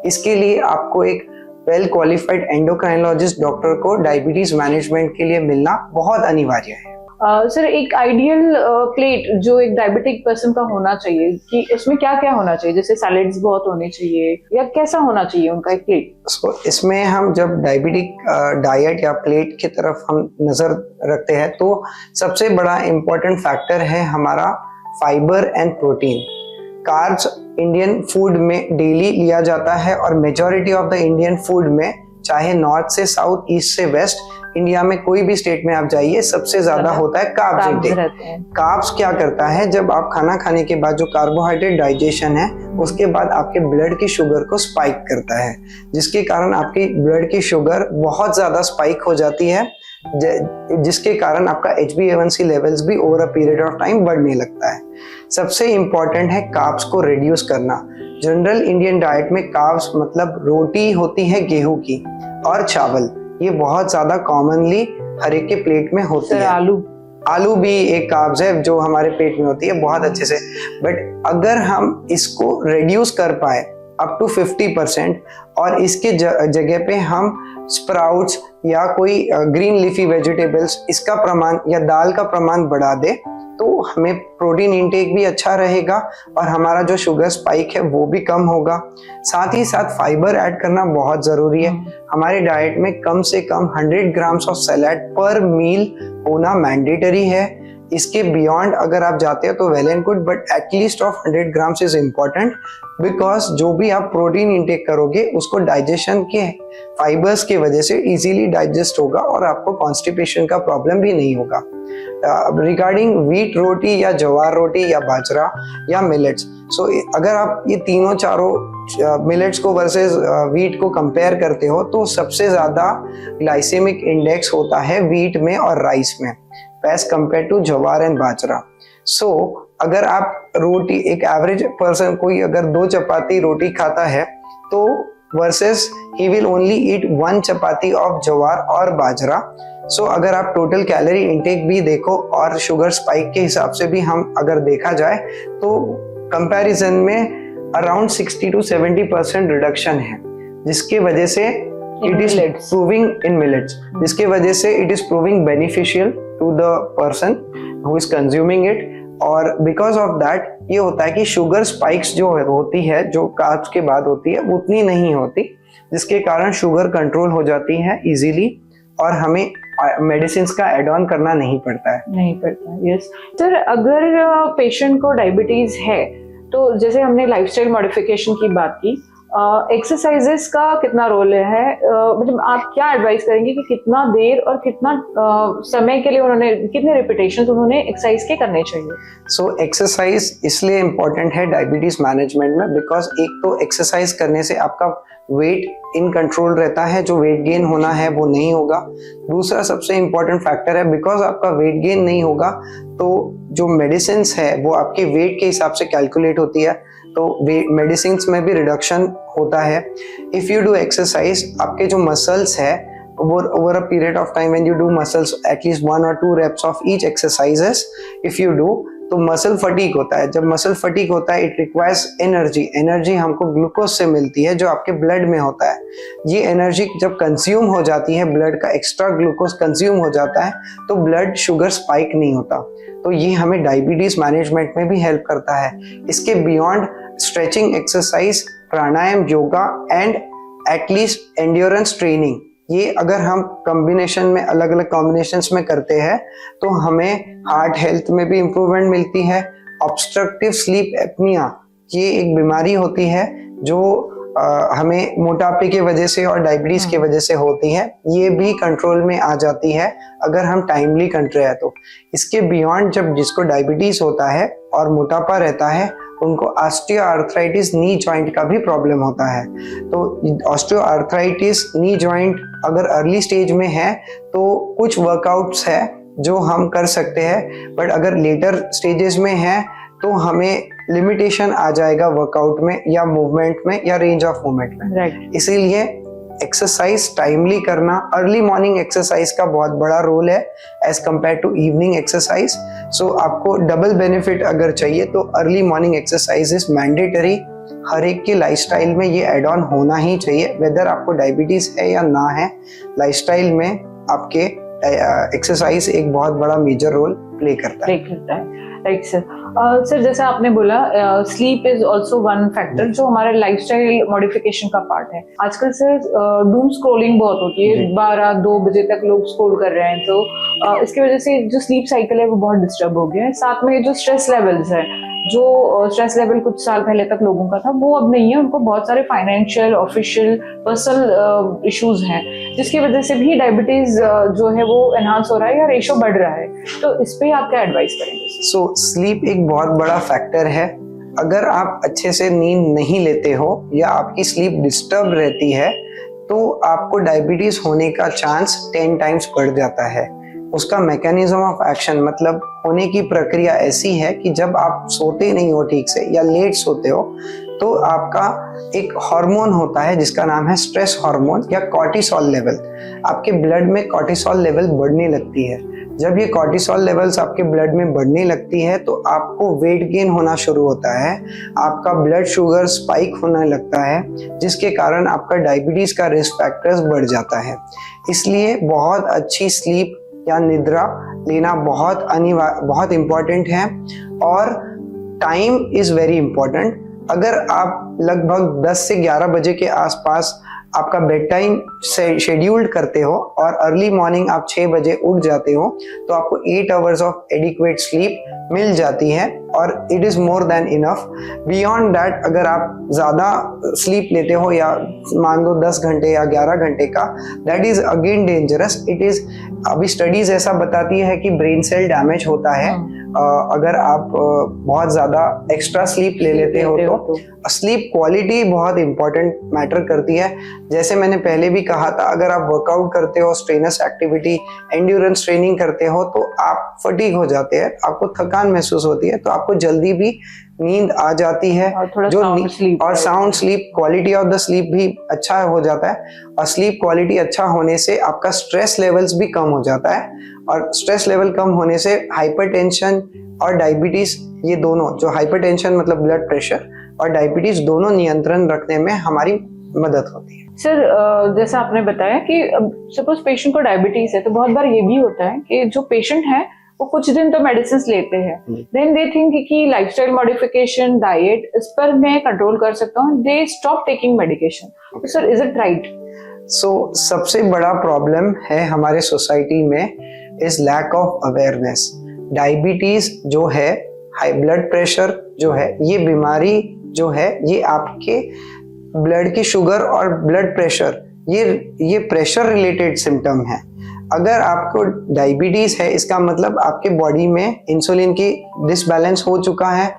इसके लिए आपको एक वेल क्वालिफाइड एंडोक्राइनोलॉजिस्ट डॉक्टर को डायबिटीज मैनेजमेंट के लिए मिलना बहुत अनिवार्य है। सर, एक आइडियल प्लेट जो एक डायबिटिक पर्सन का होना चाहिए, कि इसमें क्या क्या होना चाहिए? जैसे सैलेड्स बहुत होने चाहिए, या कैसा होना चाहिए उनका एक प्लेट? इसमें हम जब डायबिटिक डाइट या प्लेट की तरफ हम नजर रखते हैं, तो सबसे बड़ा इम्पोर्टेंट फैक्टर है हमारा fibre and protein. Carbs Indian food में डेली लिया जाता है और majority of the Indian food में, चाहे नॉर्थ से साउथ, ईस्ट से वेस्ट, इंडिया में कोई भी स्टेट में आप जाइए, सबसे ज्यादा होता है कार्ब्स इंटेक। कार्ब्स क्या करता है, जब आप खाना खाने के बाद जो कार्बोहाइड्रेट डाइजेशन है, उसके बाद आपके ब्लड की शुगर को स्पाइक करता है, जिसके कारण आपकी ब्लड की शुगर बहुत ज्यादा स्पाइक हो जाती है, जिसके कारण आपका HbA1c लेवल्स भी over a period of time बढ़ने लगता है। सबसे इंपॉर्टेंट है कार्ब्स को रिड्यूस करना। जनरल इंडियन डाइट में कार्ब्स मतलब रोटी होती है गेहूं की और चावल, ये बहुत ज्यादा कॉमनली हर एक के प्लेट में होती है। आलू भी एक कार्ब्स है जो हमारे पेट में होती है बहुत अच्छे से। बट अगर हम इसको रिड्यूस कर पाए अप टू 50% और इसके जगह पे हम स्प्राउट्स या कोई ग्रीन लीफी वेजिटेबल्स, इसका प्रमाण या दाल का प्रमाण बढ़ा दे, तो हमें प्रोटीन इंटेक भी अच्छा रहेगा और हमारा जो शुगर स्पाइक है वो भी कम होगा। साथ ही साथ फाइबर ऐड करना बहुत ज़रूरी है। हमारे डाइट में कम से कम 100 ग्राम्स ऑफ सैलेड पर मील होना मैंडेटरी है। इसके बियॉन्ड अगर आप जाते हो तो well and good, but at least of 100 grams is important, because जो भी आप प्रोटीन इंटेक करोगे उसको डाइजेशन के फाइबर्स की वजह से इजीली डाइजेस्ट होगा और आपको कॉन्स्टिपेशन का प्रॉब्लम भी नहीं होगा। रिगार्डिंग व्हीट रोटी या जवार रोटी या बाजरा या मिलेट्स, सो अगर आप ये तीनों चारों मिलेट्स को वर्सेस व्हीट को कंपेयर करते हो तो सबसे ज़्यादा ग्लाइसेमिक इंडेक्स होता है व्हीट में और राइस में एज कंपेयर टू जवार एंड बाजरा। सो अगर आप रोटी, एक एवरेज पर्सन कोई अगर 2 चपाती रोटी खाता है तो versus he will only eat 1 chapati of जवार और बाजरा। सो अगर आप टोटल कैलोरी इंटेक भी देखो और शुगर स्पाइक के हिसाब से भी हम अगर देखा जाए तो कंपैरिजन में अराउंड 60 to 70% रिडक्शन है, जिसके वजह से it is proving in millets, जिसके वजह से it is proving beneficial to the person who is consuming it. और बिकॉज ऑफ दैट ये होता है कि शुगर स्पाइक्स जो होती है, जो कार्ब्स के बाद होती है, उतनी नहीं होती, जिसके कारण शुगर कंट्रोल हो जाती है इजीली और हमें मेडिसिन का एड ऑन करना नहीं पड़ता है। यस सर, अगर पेशेंट को डायबिटीज है तो जैसे हमने लाइफस्टाइल मॉडिफिकेशन की बात की, एक्सरसाइजेस का कितना रोल है? मतलब आप क्या एडवाइस करेंगे कि कितना देर और कितना समय के लिए उन्होंने, कितने रिपीटेशंस उन्होंने एक्सरसाइज के करने चाहिए? सो एक्सरसाइज इसलिए इम्पोर्टेंट है डायबिटीज मैनेजमेंट में, बिकॉज एक तो एक्सरसाइज करने से आपका वेट इन कंट्रोल रहता है, जो वेट गेन होना है वो नहीं होगा। दूसरा सबसे इम्पोर्टेंट फैक्टर है, बिकॉज आपका वेट गेन नहीं होगा तो जो मेडिसिन है वो आपके वेट के हिसाब से कैलकुलेट होती है, तो मेडिसिन में भी रिडक्शन होता है। इफ़ यू डू एक्सरसाइज, आपके जो मसल्स है वो over a period of time when you do muscles at least 1 or 2 reps of each exercises if you do, तो मसल फटीक होता है। जब मसल फटीक होता है इट रिक्वायर्स एनर्जी हमको ग्लूकोज से मिलती है जो आपके ब्लड में होता है। ये एनर्जी जब कंज्यूम हो जाती है, ब्लड का एक्स्ट्रा ग्लूकोज कंज्यूम हो जाता है तो ब्लड शुगर स्पाइक नहीं होता। तो ये हमें डायबिटीज मैनेजमेंट में भी हेल्प करता है। इसके beyond stretching exercise, pranayama, yoga and at least endurance training, ये अगर हम कॉम्बिनेशन में, अलग अलग कॉम्बिनेशंस में करते हैं तो हमें हार्ट हेल्थ में भी इम्प्रूवमेंट मिलती है। ऑब्स्ट्रक्टिव स्लीप एपनिया, ये एक बीमारी होती है जो हमें मोटापे की वजह से और डायबिटीज की वजह से होती है, ये भी कंट्रोल में आ जाती है अगर हम टाइमली कंट्रोल है तो। इसके बियॉन्ड जब जिसको डायबिटीज होता है और मोटापा रहता है उनको ऑस्टियोआर्थराइटिस नी जॉइंट का भी प्रॉब्लम होता है। तो ऑस्टियोआर्थराइटिस नी जॉइंट अगर अर्ली स्टेज में है तो कुछ वर्कआउट्स है जो हम कर सकते हैं, बट अगर लेटर स्टेजेस में है तो हमें लिमिटेशन आ जाएगा वर्कआउट में या मूवमेंट में या रेंज ऑफ मूवमेंट में। इसीलिए एक्सरसाइज टाइमली करना, अर्ली मॉर्निंग एक्सरसाइज का बहुत बड़ा रोल है as compare to evening exercise. So आपको डबल बेनिफिट अगर चाहिए तो early morning exercise is mandatory. हर एक के लाइफस्टाइल में ये एड ऑन होना ही चाहिए, वेदर आपको डायबिटीज है या ना है, लाइफस्टाइल में आपके एक्सरसाइज एक बहुत बड़ा मेजर रोल प्ले करता है। Right sir. सर जैसा आपने बोला, sleep is also one factor जो हमारे लाइफस्टाइल मॉडिफिकेशन का पार्ट है। आजकल सर डूम स्क्रोलिंग बहुत होती है, 12-2 बजे तक लोग स्क्रॉल कर रहे हैं, तो इसकी वजह से जो स्लीप साइकिल है वो बहुत डिस्टर्ब हो गया है। साथ में जो स्ट्रेस लेवल्स है, जो स्ट्रेस लेवल कुछ साल पहले तक लोगों का था वो अब नहीं है, उनको बहुत सारे फाइनेंशियल, ऑफिशियल, पर्सनल इश्यूज हैं, जिसकी वजह से भी डायबिटीज जो है वो एनहांस हो रहा है या रेशो बढ़ रहा है। तो इस पे आप क्या एडवाइस करेंगे? सो स्लीप एक बहुत बड़ा फैक्टर है। अगर आप अच्छे से नींद नहीं लेते हो या आपकी स्लीप डिस्टर्ब रहती है तो आपको डायबिटीज होने का चांस 10 टाइम्स बढ़ जाता है। उसका मैकेनिज्म ऑफ एक्शन, मतलब होने की प्रक्रिया ऐसी है कि जब आप सोते नहीं हो ठीक से या लेट सोते हो तो आपका एक हार्मोन होता है जिसका नाम है स्ट्रेस हार्मोन या कॉर्टिसोल लेवल। आपके ब्लड में कॉर्टिसोल लेवल बढ़ने लगती है। जब ये कॉर्टिसोल लेवल्स आपके ब्लड में बढ़ने लगती है तो आपको वेट गेन होना शुरू होता है, आपका ब्लड शुगर स्पाइक होने लगता है, जिसके कारण आपका डायबिटीज का रिस्क फैक्टर्स बढ़ जाता है। इसलिए बहुत अच्छी स्लीप या निद्रा लेना बहुत इम्पोर्टेंट है। और टाइम इज़ वेरी इम्पोर्टेंट। अगर आप लगभग 10 से 11 बजे के आसपास आपका बेड टाइम शेड्यूल्ड करते हो और अर्ली मॉर्निंग आप 6 बजे उठ जाते हो तो आपको 8 आवर्स ऑफ एडिक्वेट स्लीप मिल जाती है और it is more than enough. Beyond that अगर आप ज़्यादा स्लीप लेते हो या मान लो 10 घंटे या 11 घंटे का, that is again dangerous. It is, अभी स्टडीज ऐसा बताती है कि ब्रेन सेल डैमेज होता है अगर आप बहुत ज़्यादा एक्स्ट्रा स्लीप ले लेते हो तो। स्लीप क्वालिटी बहुत इंपॉर्टेंट मैटर करती है। जैसे मैंने पहले भी कहा था, अगर आप वर्कआउट करते हो, स्ट्रेनस एक्टिविटी, एंड्योरेंस ट्रेनिंग करते हो तो आप फटीग हो जाते हैं, आपको थकान महसूस होती है, तो आपको जल्दी भी नींद आ जाती है और sound sleep, quality of the sleep भी अच्छा हो जाता है। और स्लीप क्वालिटी अच्छा होने से आपका स्ट्रेस लेवल्स भी कम हो जाता है और स्ट्रेस लेवल कम होने से हाइपरटेंशन और डायबिटीज, ये दोनों, जो हाइपरटेंशन मतलब ब्लड प्रेशर और डायबिटीज, दोनों नियंत्रण रखने में हमारी मदद होती है। सर, जैसा आपने बताया कि सपोज पेशेंट को डायबिटीज है तो बहुत बार ये भी होता है कि जो पेशेंट है वो कुछ दिन तो मेडिसिन लेते हैं, देन दे थिंक कि लाइफस्टाइल मॉडिफिकेशन, डाइट, इस पर मैं कंट्रोल कर सकता हूँ, they stop taking medication. Sir, is it right? सबसे बड़ा प्रॉब्लम है हमारे सोसाइटी में is lack of awareness. Diabetes जो है, हाई ब्लड प्रेशर जो है, ये बीमारी जो है ये आपके ब्लड की शुगर और ब्लड प्रेशर, ये प्रेशर रिलेटेड सिम्टम है। अगर आपको डायबिटीज है इसका मतलब आपके बॉडी में इंसुलिन की डिसबैलेंस हो चुका है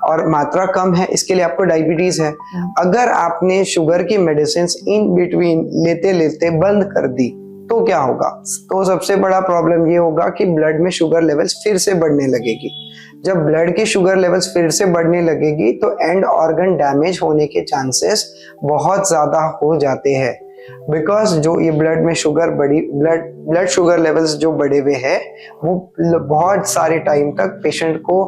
और मात्रा कम है, इसके लिए आपको डायबिटीज है। अगर आपने शुगर की मेडिसिन इन बिटवीन लेते लेते बंद कर दी तो क्या होगा? तो सबसे बड़ा प्रॉब्लम ये होगा कि ब्लड में शुगर लेवल्स फिर से बढ़ने लगेगी। जब ब्लड की शुगर लेवल्स फिर से बढ़ने लगेगी तो एंड ऑर्गन डैमेज होने के चांसेस बहुत ज्यादा हो जाते हैं। बिकॉज जो ये ब्लड में शुगर बढ़ी, ब्लड शुगर लेवल्स जो बढ़े हुए हैं वो बहुत सारे टाइम तक पेशेंट को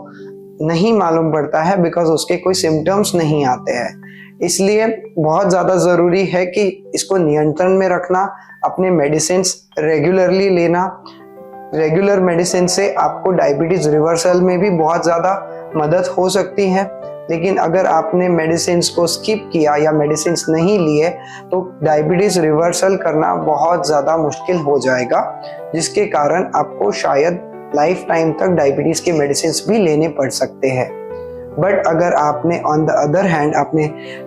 नहीं मालूम पड़ता है, बिकॉज उसके कोई सिम्टम्स नहीं आते हैं। इसलिए बहुत ज़्यादा ज़रूरी है कि इसको नियंत्रण में रखना, अपने मेडिसिन रेगुलरली लेना। रेगुलर मेडिसिन से आपको डायबिटीज़ रिवर्सल में भी बहुत ज़्यादा मदद हो सकती है। लेकिन अगर आपने मेडिसिन को स्किप किया या मेडिसिन नहीं लिए तो डायबिटीज़ रिवर्सल करना बहुत ज़्यादा मुश्किल हो जाएगा, जिसके कारण आपको शायद लाइफ टाइम तक डायबिटीज़ के मेडिसिन भी लेने पड़ सकते हैं। बट अगर आपने ऑन द अदर हैंड अपने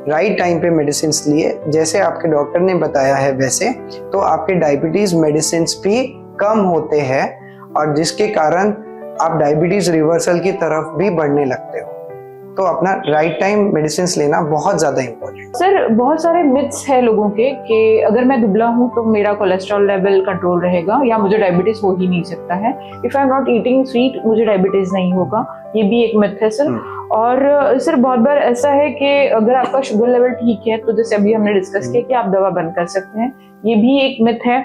राइट टाइम पे मेडिसिन लिए, जैसे आपके डॉक्टर ने बताया है वैसे, तो आपके डायबिटीज़ मेडिसिन भी कम होते हैं और जिसके कारण आप डायबिटीज़ रिवर्सल की तरफ भी बढ़ने लगते हो। तो अपना राइट टाइम मेडिसिन लेना बहुत ज्यादा इम्पोर्टेंट। सर, बहुत सारे मिथ्स है लोगों के कि अगर मैं दुबला हूँ तो मेरा कोलेस्ट्रॉल लेवल कंट्रोल रहेगा या मुझे डायबिटीज हो ही नहीं सकता है। If I am not eating sweet मुझे डायबिटीज नहीं होगा, ये भी एक मिथ है सर। और सर, बहुत बार ऐसा है कि अगर आपका शुगर लेवल ठीक है तो जैसे अभी हमने डिस्कस किया कि आप दवा बंद कर सकते हैं, ये भी एक मिथ है।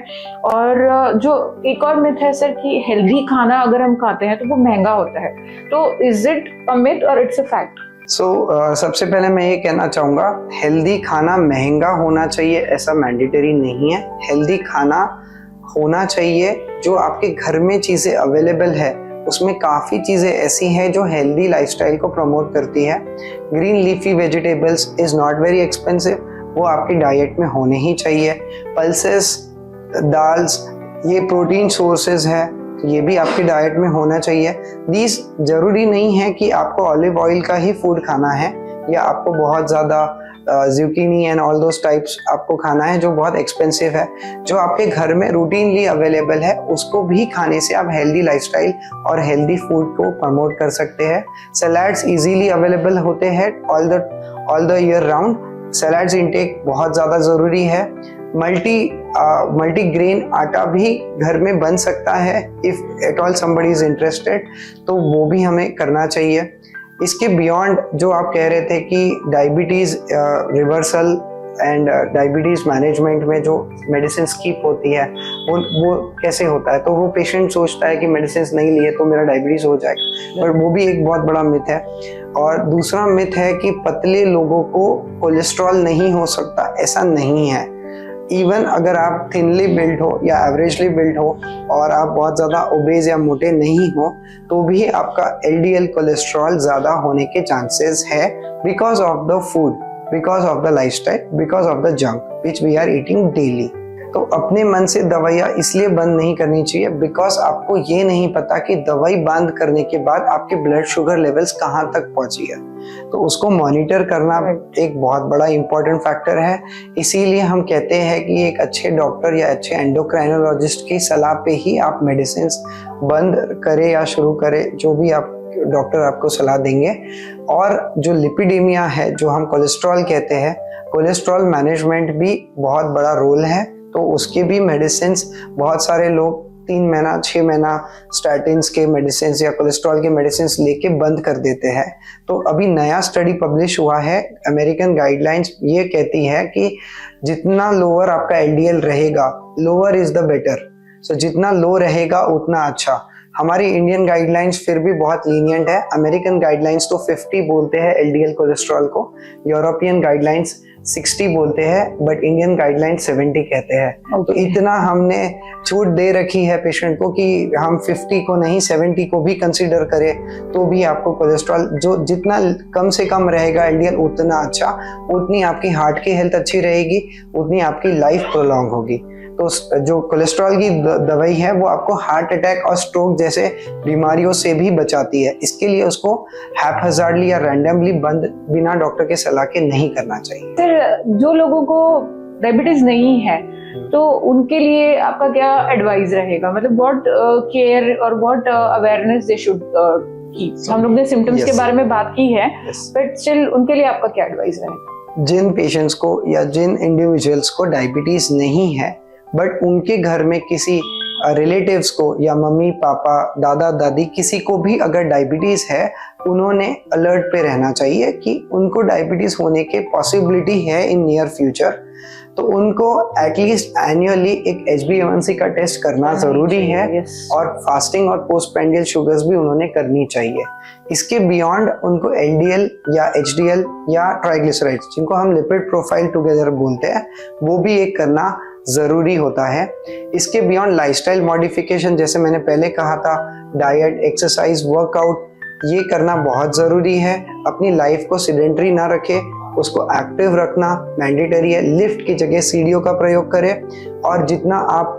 और जो एक और मिथ है सर कि हेल्दी खाना अगर हम खाते हैं तो वो महंगा होता है, तो इज इट अ मिथ और इट्स अ फैक्ट? सबसे पहले मैं ये कहना चाहूँगा, हेल्दी खाना महंगा होना चाहिए ऐसा मैंडेटरी नहीं है। हेल्दी खाना होना चाहिए जो आपके घर में चीज़ें अवेलेबल है, उसमें काफ़ी चीज़ें ऐसी हैं जो हेल्दी लाइफस्टाइल को प्रमोट करती है। Green leafy vegetables is not very expensive, वो आपकी डाइट में होने ही चाहिए। पल्सेस, दाल्स, ये प्रोटीन सोर्सेज है, ये भी आपकी डाइट में होना चाहिए। दीज जरूरी नहीं है कि आपको ऑलिव ऑयल का ही फूड खाना है या आपको बहुत ज़्यादा zucchini and all those types आपको खाना है जो बहुत एक्सपेंसिव है। जो आपके घर में रूटीनली अवेलेबल है उसको भी खाने से आप हेल्दी लाइफस्टाइल और हेल्दी फूड को प्रमोट कर सकते हैं। सलाड्स इजीली अवेलेबल होते हैं all the year round. Salads intake बहुत ज़्यादा ज़रूरी है। मल्टी ग्रेन आटा भी घर में बन सकता है, if at all somebody is interested, तो वो भी हमें करना चाहिए। इसके बियॉन्ड जो आप कह रहे थे कि diabetes reversal and diabetes management में जो मेडिसिन स्किप होती है वो कैसे होता है, तो वो पेशेंट सोचता है कि मेडिसिन नहीं लिए तो मेरा डायबिटीज़ हो जाएगा, पर वो भी एक बहुत बड़ा मिथ है। और दूसरा मिथ है कि पतले लोगों को कोलेस्ट्रॉल नहीं हो सकता, ऐसा नहीं है। इवन अगर आप थिनली बिल्ड हो या एवरेजली बिल्ड हो और आप बहुत ज़्यादा ओबेज या मोटे नहीं हो, तो भी आपका एलडीएल कोलेस्ट्रॉल ज़्यादा होने के चांसेस है because of the food, because of the lifestyle, because of the junk which we are eating daily. तो अपने मन से दवाइयाँ इसलिए बंद नहीं करनी चाहिए बिकॉज आपको ये नहीं पता कि दवाई बंद करने के बाद आपके ब्लड शुगर लेवल्स कहाँ तक पहुँची है। तो उसको मॉनिटर करना एक बहुत बड़ा इम्पोर्टेंट फैक्टर है। इसीलिए हम कहते हैं कि एक अच्छे डॉक्टर या अच्छे एंडोक्राइनोलॉजिस्ट की सलाह पे ही आप मेडिसिन बंद करें या शुरू करें, जो भी आप डॉक्टर आपको सलाह देंगे। और जो लिपिडेमिया है, जो हम कोलेस्ट्रॉल कहते हैं, कोलेस्ट्रॉल मैनेजमेंट भी बहुत बड़ा रोल है। तो उसके भी मेडिसिन बहुत सारे लोग 3 महीना 6 महीना स्टैटिन्स के मेडिसिन या कोलेस्ट्रॉल के मेडिसिन लेके बंद कर देते हैं। तो अभी नया स्टडी पब्लिश हुआ है, अमेरिकन गाइडलाइंस ये कहती है कि जितना लोअर आपका एलडीएल रहेगा, लोअर इज द बेटर। सो जितना लो रहेगा उतना अच्छा। हमारी इंडियन गाइडलाइंस फिर भी बहुत लीनियंट है। अमेरिकन गाइडलाइंस तो 50 बोलते हैं एलडीएल कोलेस्ट्रॉल को, यूरोपियन गाइडलाइंस 60 बोलते हैं, बट इंडियन गाइडलाइंस 70 कहते हैं। तो इतना हमने छूट दे रखी है पेशेंट को कि हम 50 को नहीं 70 को भी कंसीडर करें, तो भी आपको कोलेस्ट्रॉल जो जितना कम से कम रहेगा एलडीएल उतना अच्छा, उतनी आपकी हार्ट की हेल्थ अच्छी रहेगी, उतनी आपकी लाइफ प्रोलॉन्ग होगी। तो जो कोलेस्ट्रॉल की दवाई है वो आपको हार्ट अटैक और स्ट्रोक जैसे बीमारियों से भी बचाती है। इसके लिए उसको हैपहैज़ार्डली या रैंडमली बंद बिना डॉक्टर के सलाह के नहीं करना चाहिए। सर, जो लोगों को डायबिटीज नहीं है तो उनके लिए आपका क्या एडवाइस रहेगा? मतलब व्हाट केयर और what awareness they should keep? हम लोग ने सिम्टम्स के बारे में बात की है, बट स्टिल उनके लिए आपका क्या एडवाइस रहेगा? जिन पेशेंट्स को या जिन इंडिविजुअल्स को डायबिटीज नहीं है बट उनके घर में किसी रिलेटिव्स को या मम्मी पापा दादा दादी किसी को भी अगर डायबिटीज है, उन्होंने अलर्ट पे रहना चाहिए कि उनको डायबिटीज होने के पॉसिबिलिटी है इन नियर फ्यूचर। तो उनको एटलीस्ट एनुअली एक HbA1c का टेस्ट करना जरूरी है और फास्टिंग और पोस्ट पेंडियल शुगर्स भी उन्होंने करनी चाहिए। इसके बियॉन्ड उनको LDL या HDL या ट्राइग्लिसराइड्स, जिनको हम लिपिड प्रोफाइल टुगेदर बोलते हैं, वो भी एक करना ज़रूरी होता है। इसके बियॉन्ड लाइफस्टाइल मॉडिफिकेशन, जैसे मैंने पहले कहा था, डाइट, एक्सरसाइज, वर्कआउट, ये करना बहुत ज़रूरी है। अपनी लाइफ को सीडेंटरी ना रखे, उसको एक्टिव रखना मैंडेटरी है। लिफ्ट की जगह सीढ़ियों का प्रयोग करें और जितना आप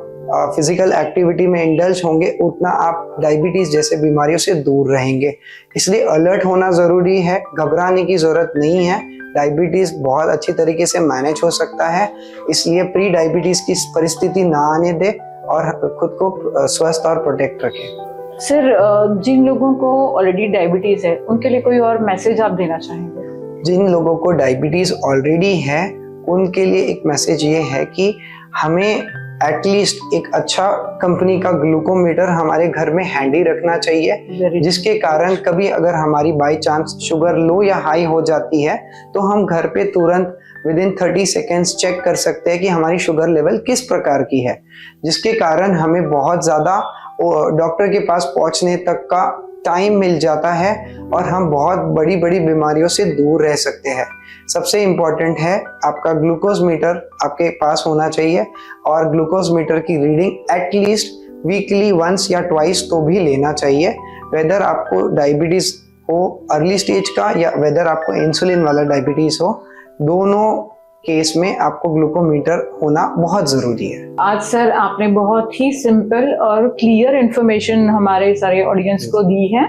फिजिकल एक्टिविटी में इंडल्ज होंगे उतना आप डायबिटीज़ जैसे बीमारियों से दूर रहेंगे। इसलिए अलर्ट होना ज़रूरी है, घबराने की ज़रूरत नहीं है। डायबिटीज़ बहुत अच्छी तरीके से मैनेज हो सकता है, इसलिए प्री डायबिटीज़ की परिस्थिति ना आने दे और खुद को स्वस्थ और प्रोटेक्ट रखें। सर, जिन लोगों को ऑलरेडी डायबिटीज़ है उनके लिए कोई और मैसेज आप देना चाहेंगे? जिन लोगों को डायबिटीज़ ऑलरेडी है उनके लिए एक मैसेज ये है कि हमें एटलीस्ट एक अच्छा कंपनी का ग्लूकोमीटर हमारे घर में हैंडी रखना चाहिए, जिसके कारण कभी अगर हमारी बाई चांस शुगर लो या हाई हो जाती है तो हम घर पे तुरंत विदिन 30 सेकेंड्स चेक कर सकते हैं कि हमारी शुगर लेवल किस प्रकार की है, जिसके कारण हमें बहुत ज़्यादा डॉक्टर के पास पहुंचने तक का टाइम मिल जाता है और हम बहुत बड़ी बड़ी बीमारियों से दूर रह सकते हैं। सबसे इम्पॉर्टेंट है आपका ग्लूकोज मीटर आपके पास होना चाहिए और ग्लूकोज मीटर की रीडिंग एटलीस्ट वीकली वंस या ट्वाइस तो भी लेना चाहिए। वेदर आपको डायबिटीज़ हो अर्ली स्टेज का या वेदर आपको इंसुलिन वाला डायबिटीज़ हो, दोनों केस में आपको ग्लूकोमीटर होना बहुत ज़रूरी है। आज सर आपने बहुत ही सिंपल और क्लियर इन्फॉर्मेशन हमारे सारे ऑडियंस को दी है।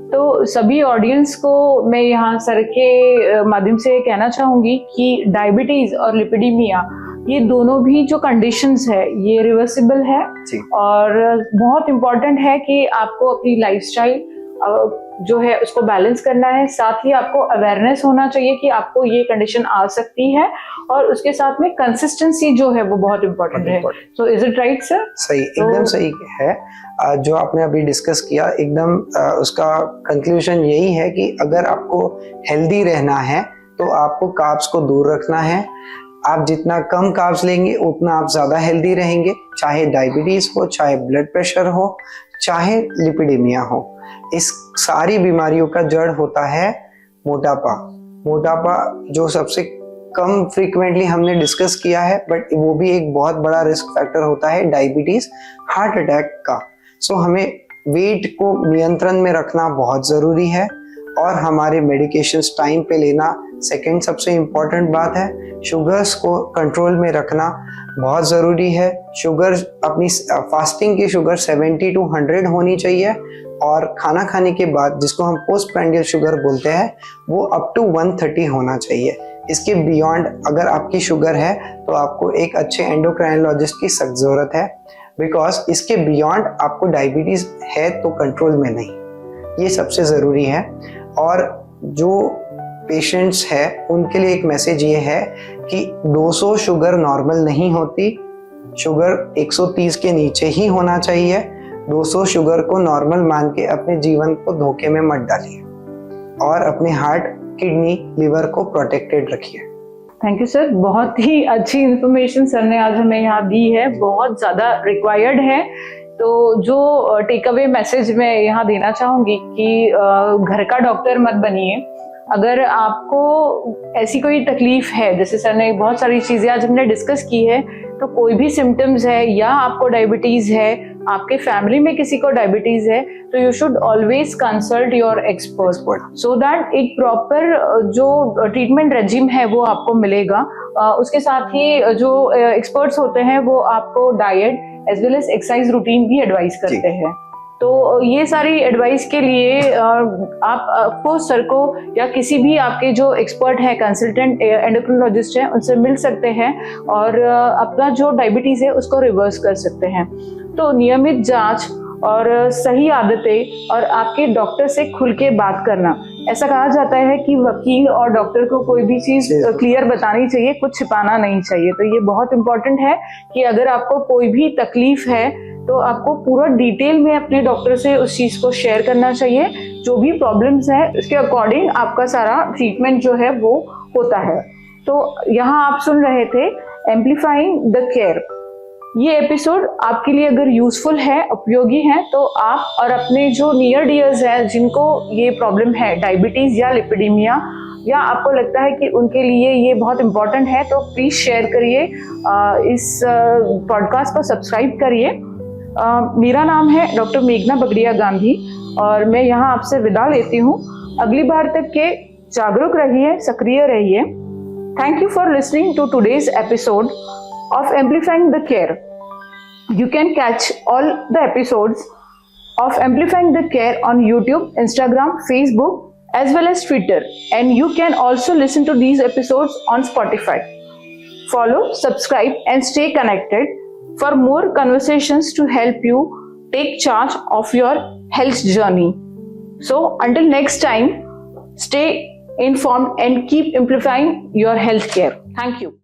तो सभी ऑडियंस को मैं यहाँ सर के माध्यम से कहना चाहूँगी कि डायबिटीज़ और लिपिडीमिया ये दोनों भी जो कंडीशंस है ये रिवर्सिबल है और बहुत इम्पोर्टेंट है कि आपको अपनी लाइफस्टाइल जो है उसको बैलेंस करना है। साथ ही आपको अवेयरनेस होना चाहिए कि आपको ये कंडीशन आ सकती है और उसके साथ में कंसिस्टेंसी जो है वो बहुत इम्पोर्टेंट है। So is it right sir? सही, एकदम सही है। जो आपने अभी डिस्कस किया एकदम उसका कंक्लूजन यही है कि अगर आपको हेल्दी रहना है तो आपको कार्ब्स को दूर रखना है। आप जितना कम कार्ब्स लेंगे उतना आप ज़्यादा हेल्दी रहेंगे, चाहे डायबिटीज़ हो, चाहे ब्लड प्रेशर हो, चाहे लिपिडेमिया हो। इस सारी बीमारियों का जड़ होता है मोटापा। मोटापा जो सबसे कम फ्रीक्वेंटली हमने डिस्कस किया है, बट वो भी एक बहुत बड़ा रिस्क फैक्टर होता है डायबिटीज, हार्ट अटैक का। सो हमें वेट को नियंत्रण में रखना बहुत ज़रूरी है और हमारे मेडिकेशंस टाइम पे लेना सेकंड सबसे इम्पॉर्टेंट बात है। शुगर्स को कंट्रोल में रखना बहुत ज़रूरी है। शुगर अपनी फास्टिंग की शुगर 70 to 100 होनी चाहिए और खाना खाने के बाद, जिसको हम पोस्ट प्रांडियल शुगर बोलते हैं, वो अप टू 130 होना चाहिए। इसके बियॉन्ड अगर आपकी शुगर है तो आपको एक अच्छे एंडोक्राइनोलॉजिस्ट की सख्त ज़रूरत है, बिकॉज इसके बियॉन्ड आपको डायबिटीज़ है तो कंट्रोल में नहीं, ये सबसे ज़रूरी है। और जो पेशेंट्स है उनके लिए एक मैसेज ये है कि 200 शुगर नॉर्मल नहीं होती, शुगर 130 के नीचे ही होना चाहिए। 200 शुगर को नॉर्मल मान के अपने जीवन को धोखे में मत डालिए और अपने हार्ट, किडनी, लिवर को प्रोटेक्टेड रखिए। थैंक यू सर, बहुत ही अच्छी इंफॉर्मेशन सर ने आज हमें यहाँ दी है, बहुत ज़्यादा रिक्वायर्ड है। तो जो टेक अवे मैसेज मैं यहाँ देना चाहूँगी कि घर का डॉक्टर मत बनिए। अगर आपको ऐसी कोई तकलीफ है, जैसे सर ने बहुत सारी चीज़ें आज हमने डिस्कस की है, तो कोई भी सिम्टम्स है या आपको डायबिटीज़ है, आपके फैमिली में किसी को डायबिटीज़ है, तो you should always consult your expert so that एक प्रॉपर जो ट्रीटमेंट रेजिम है वो आपको मिलेगा। उसके साथ ही जो एक्सपर्ट्स होते हैं वो आपको diet as well as exercise routine भी एडवाइस करते हैं। तो ये सारी एडवाइस के लिए आपको सर को या किसी भी आपके जो एक्सपर्ट है, कंसल्टेंट एंडोक्रिनोलॉजिस्ट है, उनसे मिल सकते हैं और अपना जो डायबिटीज़ है उसको रिवर्स कर सकते हैं। तो नियमित जांच और सही आदतें और आपके डॉक्टर से खुल के बात करना। ऐसा कहा जाता है कि वकील और डॉक्टर को कोई भी चीज़ क्लियर बतानी चाहिए, कुछ छिपाना नहीं चाहिए। तो ये बहुत इंपॉर्टेंट है कि अगर आपको कोई भी तकलीफ है तो आपको पूरा डिटेल में अपने डॉक्टर से उस चीज़ को शेयर करना चाहिए। जो भी प्रॉब्लम्स है उसके अकॉर्डिंग आपका सारा ट्रीटमेंट जो है वो होता है। तो यहाँ आप सुन रहे थे एम्प्लीफाइंग द केयर। ये एपिसोड आपके लिए अगर यूजफुल है, उपयोगी है, तो आप और अपने जो नियर डियर्स हैं जिनको ये प्रॉब्लम है, डायबिटीज़ या लिपिडीमिया, या आपको लगता है कि उनके लिए ये बहुत इम्पोर्टेंट है, तो प्लीज़ शेयर करिए, इस पॉडकास्ट को सब्सक्राइब करिए। मेरा नाम है डॉक्टर मेघना बगड़िया गांधी और मैं यहाँ आपसे विदा लेती हूँ। अगली बार तक के जागरूक रहिए, सक्रिय रहिए। Thank you for listening to today's episode of Amplifying the Care. You can catch all the episodes of Amplifying the Care on YouTube, Instagram, Facebook, as well as Twitter. And you can also listen to these episodes on Spotify. Follow, subscribe, and stay connected for more conversations to help you take charge of your health journey. So, until next time, stay informed and keep amplifying your health care. Thank you.